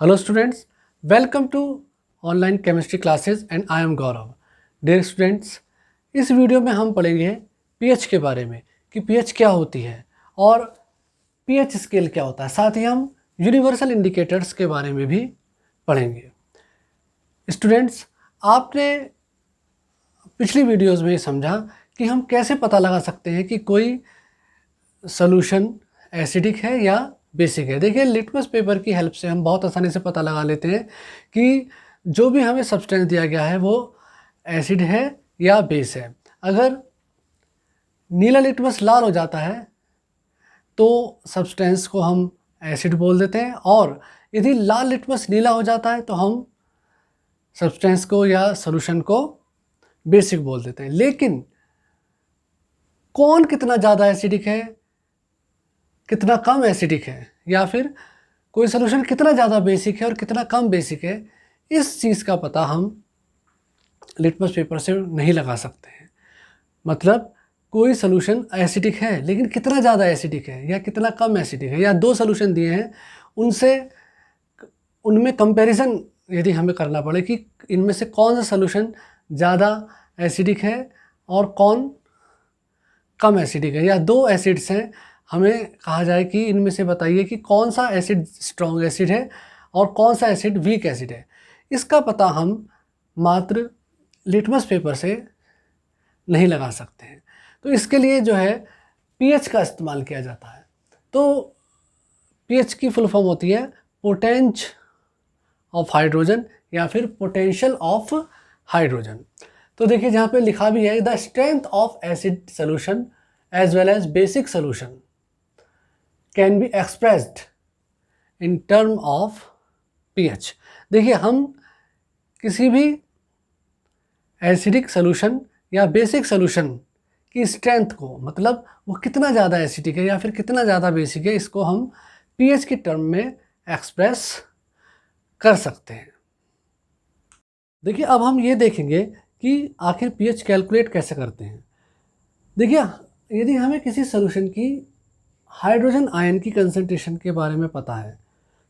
Hello students, welcome to online chemistry classes and I am Gaurav. Dear students, इस video में हम पढ़ेंगे pH के बारे में कि पीएच क्या होती है और पीएच स्केल क्या होता है। साथ ही हम यूनिवर्सल इंडिकेटर्स के बारे में भी पढ़ेंगे। स्टूडेंट्स, आपने पिछली वीडियोस में समझा कि हम कैसे पता लगा सकते हैं कि कोई सॉल्यूशन एसिडिक है या बेसिक है। देखिए, लिटमस पेपर की हेल्प से हम बहुत आसानी से पता लगा लेते हैं कि जो भी हमें सब्सटेंस दिया गया है वो एसिड है या बेस है। अगर नीला लिटमस लाल हो जाता है तो सब्सटेंस को हम एसिड बोल देते हैं, और यदि लाल लिटमस नीला हो जाता है तो हम सब्सटेंस को या सॉल्यूशन को बेसिक बोल देते हैं। लेकिन कौन कितना ज़्यादा एसिडिक है, कितना कम एसिडिक है, या फिर कोई सॉल्यूशन कितना ज़्यादा बेसिक है और कितना कम बेसिक है, इस चीज़ का पता हम लिटमस पेपर से नहीं लगा सकते हैं। मतलब कोई सॉल्यूशन एसिडिक है लेकिन कितना ज़्यादा एसिडिक है या कितना कम एसिडिक है, या दो सॉल्यूशन दिए हैं उनमें कंपैरिजन यदि हमें करना पड़े कि इनमें से कौन सा सॉल्यूशन ज़्यादा एसिडिक है और कौन कम एसिडिक है, या दो एसिड्स हैं, हमें कहा जाए कि इनमें से बताइए कि कौन सा एसिड स्ट्रॉन्ग एसिड है और कौन सा एसिड वीक एसिड है। इसका पता हम मात्र लिटमस पेपर से नहीं लगा सकते हैं। तो इसके लिए जो है पीएच का इस्तेमाल किया जाता है। तो पीएच की फुल फॉर्म होती है पोटेंश ऑफ हाइड्रोजन या फिर पोटेंशियल ऑफ हाइड्रोजन। तो देखिए, जहाँ पे लिखा भी है the strength of acid solution as well as basic solution can be expressed in term of pH. देखिए, हम किसी भी एसिडिक सोल्यूशन या बेसिक सोल्यूशन की स्ट्रेंथ को, मतलब वो कितना ज़्यादा एसिडिक है या फिर कितना ज़्यादा बेसिक है, इसको हम पीएच की टर्म में एक्सप्रेस कर सकते हैं। देखिए, अब हम ये देखेंगे कि आखिर पीएच कैलकुलेट कैसे करते हैं। देखिए, यदि हमें किसी सॉल्यूशन की हाइड्रोजन आयन की कंसंट्रेशन के बारे में पता है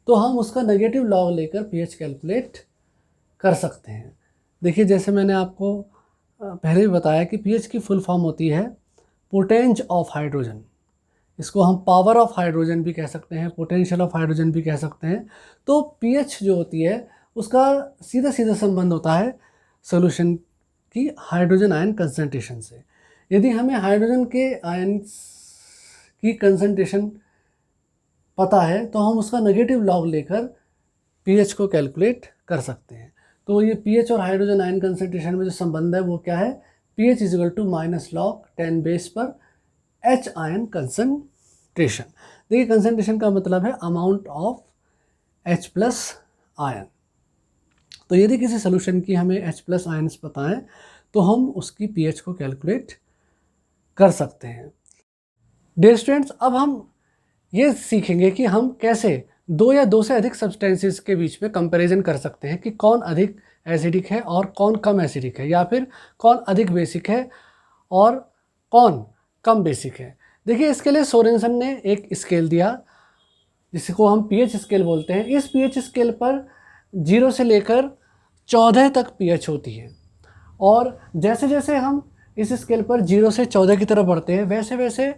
तो हम उसका नेगेटिव लॉग लेकर पीएच कैलकुलेट कर सकते हैं। देखिए, जैसे मैंने आपको पहले भी बताया कि पीएच की फुल फॉर्म होती है पोटेंश ऑफ हाइड्रोजन। इसको हम पावर ऑफ हाइड्रोजन भी कह सकते हैं, पोटेंशियल ऑफ हाइड्रोजन भी कह सकते हैं। तो पीएच जो होती है उसका सीधा सीधा संबंध होता है सॉल्यूशन की हाइड्रोजन आयन कंसंट्रेशन से। यदि हमें हाइड्रोजन के आयन की कंसंट्रेशन पता है तो हम उसका नेगेटिव लॉग लेकर पीएच को कैलकुलेट कर सकते हैं। तो ये पीएच और हाइड्रोजन आयन कंसंट्रेशन में जो संबंध है वो क्या है, pH is equal to minus log 10 base पर एच आयन कंसंट्रेशन। देखिए, कंसंट्रेशन का मतलब है amount of H plus ion. तो यदि किसी सोल्यूशन की हमें एच प्लस आयन्स पता है तो हम उसकी पीएच को कैलकुलेट कर सकते हैं। डियर स्टूडेंट्स, अब हम ये सीखेंगे कि हम कैसे दो या दो से अधिक सब्सटेंसेस के बीच में कंपैरिजन कर सकते हैं कि कौन अधिक एसिडिक है और कौन कम एसिडिक है, या फिर कौन अधिक बेसिक है और कौन कम बेसिक है। देखिए, इसके लिए सोरेनसन ने एक स्केल दिया जिसको हम पीएच स्केल बोलते हैं। इस पीएच स्केल पर 0 से लेकर 14 तक पीएच होती है, और जैसे जैसे हम इस स्केल पर 0 से 14 की तरफ बढ़ते हैं वैसे वैसे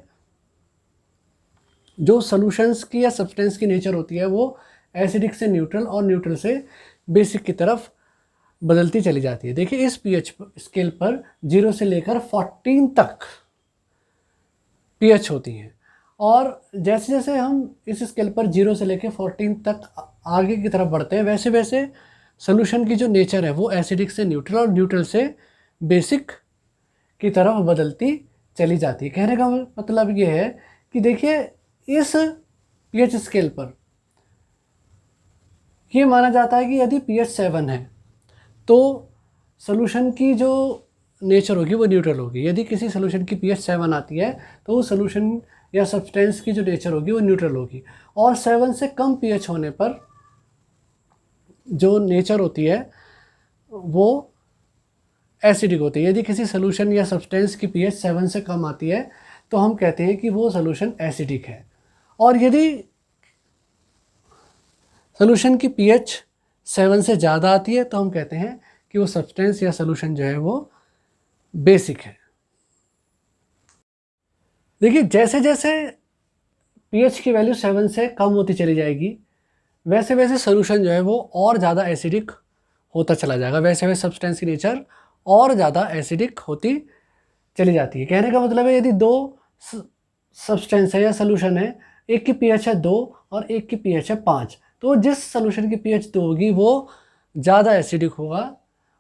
जो सॉल्यूशंस की या सब्सटेंस की नेचर होती है वो एसिडिक से न्यूट्रल और न्यूट्रल से बेसिक की तरफ बदलती चली जाती है। देखिए, इस पीएच स्केल पर 0 से लेकर 14 तक पीएच होती हैं, और जैसे जैसे हम इस स्केल पर 0 से लेकर 14 तक आगे की तरफ बढ़ते हैं वैसे वैसे सॉल्यूशन की जो नेचर है वो एसिडिक से न्यूट्रल और न्यूट्रल से बेसिक की तरफ बदलती चली जाती है। कहने का मतलब ये है कि देखिए, इस पीएच स्केल पर ये माना जाता है कि यदि पीएच 7 है तो सॉल्यूशन की जो नेचर होगी वो न्यूट्रल होगी। यदि किसी सॉल्यूशन की पीएच 7 आती है तो उस सॉल्यूशन या सब्सटेंस की जो नेचर होगी वो न्यूट्रल होगी, और 7 से कम पीएच होने पर जो नेचर होती है वो एसिडिक होती है। यदि किसी सॉल्यूशन या सब्सटेंस की पीएच 7 से कम आती है तो हम कहते हैं कि वो सॉल्यूशन एसिडिक है, और यदि सोल्यूशन की pH 7 से ज़्यादा आती है तो हम कहते हैं कि वो सब्सटेंस या सोल्यूशन जो है वो बेसिक है। देखिए जैसे जैसे pH की वैल्यू 7 से कम होती चली जाएगी वैसे वैसे सोल्यूशन जो है वो और ज़्यादा एसिडिक होता चला जाएगा, वैसे वैसे सब्सटेंस की नेचर और ज़्यादा एसिडिक होती चली जाती है। कहने का मतलब है यदि दो सब्सटेंस है या सोल्यूशन है, एक की pH है 2 और एक की pH है 5, तो जिस सोल्यूशन की pH 2 होगी वो ज़्यादा एसिडिक होगा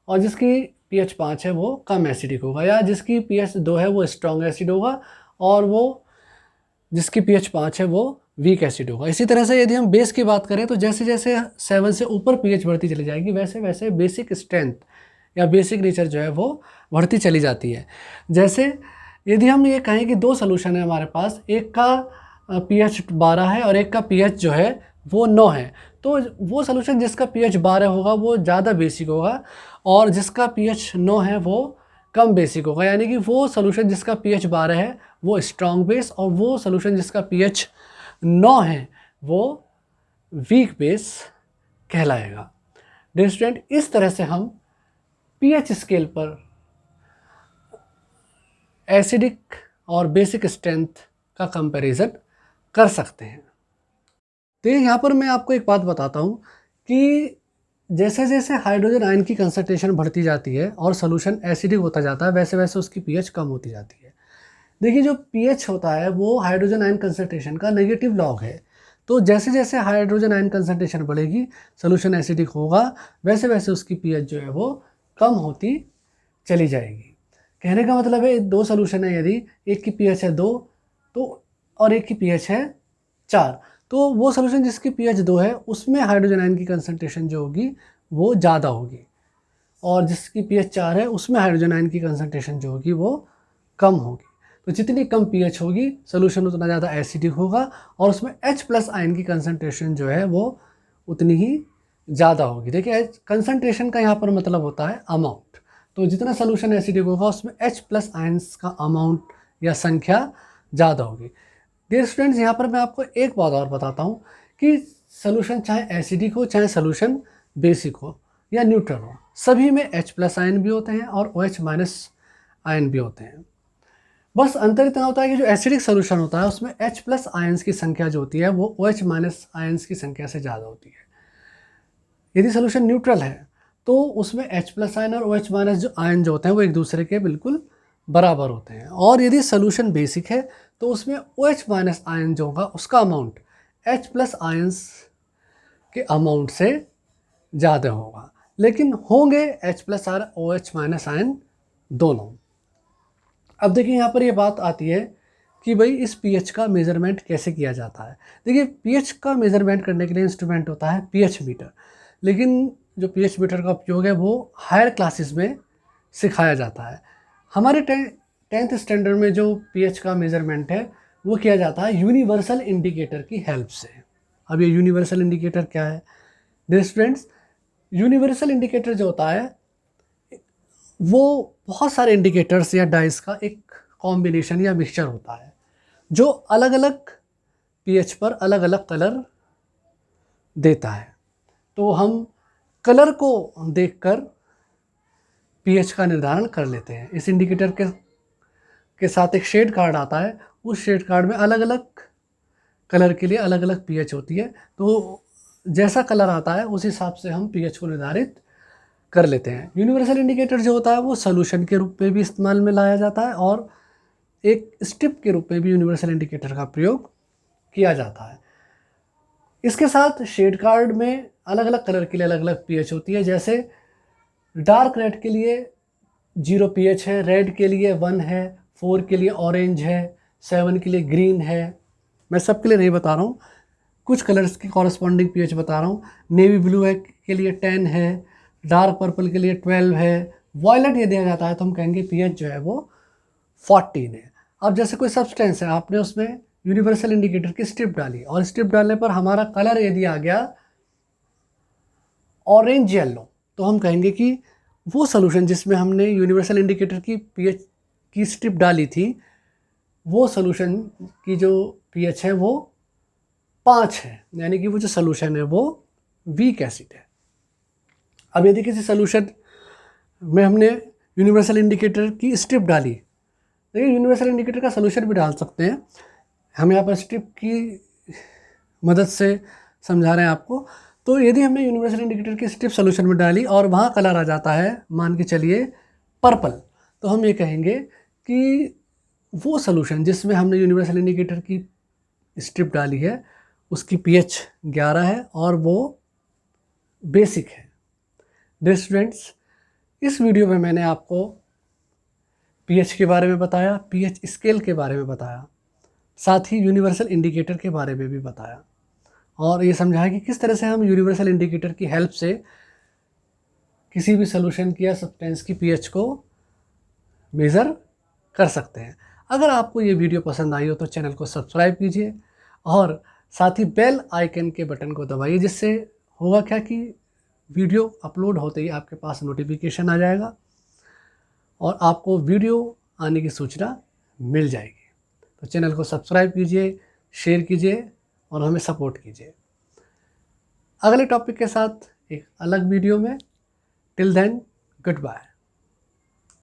और जिसकी pH 5 है वो कम एसिडिक होगा, या जिसकी pH 2 है वो स्ट्रॉन्ग एसिड होगा और वो जिसकी pH 5 है वो वीक एसिड होगा। इसी तरह से यदि हम बेस की बात करें तो जैसे जैसे 7 से ऊपर pH बढ़ती चली जाएगी वैसे वैसे बेसिक स्ट्रेंथ या बेसिक नेचर जो है वो बढ़ती चली जाती है। जैसे यदि हम ये कहें कि दो सोल्यूशन है हमारे पास, एक का pH 12 है और एक का pH जो है वो 9 है, तो वो सोल्यूशन जिसका pH 12 होगा वो ज़्यादा बेसिक होगा और जिसका pH 9 है वो कम बेसिक होगा। यानी कि वो सोल्यूशन जिसका pH 12 है वो स्ट्रॉन्ग बेस और वो सोल्यूशन जिसका pH 9 है वो वीक बेस कहलाएगा। डियर स्टूडेंट, इस तरह से हम pH स्केल पर एसिडिक और बेसिक स्ट्रेंथ का कंपैरिजन कर सकते हैं। तो यहाँ पर मैं आपको एक बात बताता हूँ कि जैसे जैसे हाइड्रोजन आयन की कंसंट्रेशन बढ़ती जाती है और सोल्यूशन एसिडिक होता जाता है वैसे वैसे उसकी pH कम होती जाती है। देखिए जो pH होता है वो हाइड्रोजन आयन कंसंट्रेशन का नेगेटिव लॉग है, तो जैसे जैसे हाइड्रोजन आयन कंसंट्रेशन बढ़ेगी सोल्यूशन एसिडिक होगा वैसे वैसे उसकी pH जो है वो कम होती चली जाएगी। कहने का मतलब है दो सोल्यूशन है, यदि एक की pH है 2 तो और एक की pH है 4, तो वो सोल्यूशन जिसकी pH 2 है उसमें हाइड्रोजन आयन की कंसंट्रेशन जो होगी वो ज़्यादा होगी और जिसकी pH 4 है उसमें हाइड्रोजन आयन की कंसंट्रेशन जो होगी वो कम होगी। तो जितनी कम pH होगी सोल्यूशन उतना ज़्यादा एसिडिक होगा और उसमें H+ आयन की कंसंट्रेशन जो है वो उतनी ही ज़्यादा होगी। देखिए कंसंट्रेशन का यहाँ पर मतलब होता है अमाउंट, तो जितना सोल्यूशन एसिडिक होगा उसमें H+ आयन्स का अमाउंट या संख्या ज़्यादा होगी। डियर स्टूडेंट्स, यहाँ पर मैं आपको एक बात और बताता हूँ कि सोल्यूशन चाहे एसिडिक हो चाहे सोल्यूशन बेसिक हो या न्यूट्रल हो, सभी में H+ आयन भी होते हैं और OH- आयन भी होते हैं। बस अंतर इतना होता है कि जो एसिडिक सोल्यूशन होता है उसमें H+ आयन्स की संख्या जो होती है वो OH- आयन्स की संख्या से ज़्यादा होती है। यदि सोल्यूशन न्यूट्रल है तो उसमें H+ आयन और OH- जो आयन जो होते हैं वो एक दूसरे के बिल्कुल बराबर होते हैं, और यदि सोल्यूशन बेसिक है तो उसमें OH- आयन जो होगा उसका अमाउंट H+ आयन्स के अमाउंट से ज़्यादा होगा, लेकिन होंगे H+ और OH- आयन दोनों। अब देखिए यहाँ पर ये बात आती है कि भाई इस pH का मेज़रमेंट कैसे किया जाता है। देखिए pH का मेज़रमेंट करने के लिए इंस्ट्रूमेंट होता है pH मीटर, लेकिन जो pH मीटर का उपयोग है वो हायर क्लासेस में सिखाया जाता है। हमारे 10th स्टैंडर्ड में जो pH का मेज़रमेंट है वो किया जाता है यूनिवर्सल इंडिकेटर की हेल्प से। अब ये यूनिवर्सल इंडिकेटर क्या है? डियर स्टूडेंट्स, यूनिवर्सल इंडिकेटर जो होता है वो बहुत सारे इंडिकेटर्स या डाइस का एक कॉम्बिनेशन या मिक्सचर होता है जो अलग अलग pH पर अलग अलग कलर देता है। तो हम कलर को देखकर pH का निर्धारण कर लेते हैं। इस इंडिकेटर के साथ एक शेड कार्ड आता है, उस शेड कार्ड में अलग अलग कलर के लिए अलग अलग pH होती है, तो जैसा कलर आता है उस हिसाब से हम pH को निर्धारित कर लेते हैं। यूनिवर्सल इंडिकेटर जो होता है वो सोल्यूशन के रूप में भी इस्तेमाल में लाया जाता है और एक स्ट्रिप के रूप में भी यूनिवर्सल इंडिकेटर का प्रयोग किया जाता है। इसके साथ शेड कार्ड में अलग अलग कलर के लिए अलग अलग pH होती है। जैसे डार्क रेड के लिए 0 pH है, रेड के लिए 1 है, 4 के लिए ऑरेंज है, 7 के लिए ग्रीन है। मैं सबके लिए नहीं बता रहा हूँ, कुछ कलर्स की कॉरस्पॉन्डिंग pH बता रहा हूँ। नेवी ब्लू है के लिए 10 है, डार्क पर्पल के लिए 12 है, वॉयलेट ये दिया जाता है तो हम कहेंगे pH जो है वो 14 है। अब जैसे कोई सब्सटेंस है, आपने उसमें यूनिवर्सल इंडिकेटर की स्ट्रिप डाली और स्ट्रिप डालने पर हमारा कलर यदि आ गया ऑरेंज येलो, तो हम कहेंगे कि वो सोल्यूशन जिसमें हमने यूनिवर्सल इंडिकेटर की pH की स्ट्रिप डाली थी वो सोल्यूशन की जो pH है वो 5 है, यानी कि वो जो सोल्यूशन है वो वीक एसिड है। अब यदि किसी सोल्यूशन में हमने यूनिवर्सल इंडिकेटर की स्ट्रिप डाली, देखिए यूनिवर्सल इंडिकेटर का सोल्यूशन भी डाल सकते हैं, हम यहाँ पर स्ट्रिप की मदद से समझा रहे हैं आपको। तो यदि हमने यूनिवर्सल इंडिकेटर की स्ट्रिप सोल्यूशन में डाली और वहाँ कलर आ जाता है, मान के चलिए पर्पल, तो हम ये कहेंगे कि वो सोल्यूशन जिसमें हमने यूनिवर्सल इंडिकेटर की स्ट्रिप डाली है उसकी pH 11 है और वो बेसिक है। डियर स्टूडेंट्स, इस वीडियो में मैंने आपको pH के बारे में बताया, pH स्केल के बारे में बताया, साथ ही यूनिवर्सल इंडिकेटर के बारे में भी बताया और ये समझाया कि किस तरह से हम यूनिवर्सल इंडिकेटर की हेल्प से किसी भी सोल्यूशन की या सब्सटेंस की pH को मेज़र कर सकते हैं। अगर आपको ये वीडियो पसंद आई हो तो चैनल को सब्सक्राइब कीजिए और साथ ही बेल आइकन के बटन को दबाइए, जिससे होगा क्या कि वीडियो अपलोड होते ही आपके पास नोटिफिकेशन आ जाएगा और आपको वीडियो आने की सूचना मिल जाएगी। तो चैनल को सब्सक्राइब कीजिए, शेयर कीजिए और हमें सपोर्ट कीजिए। अगले टॉपिक के साथ एक अलग वीडियो में, टिल देन गुड बाय।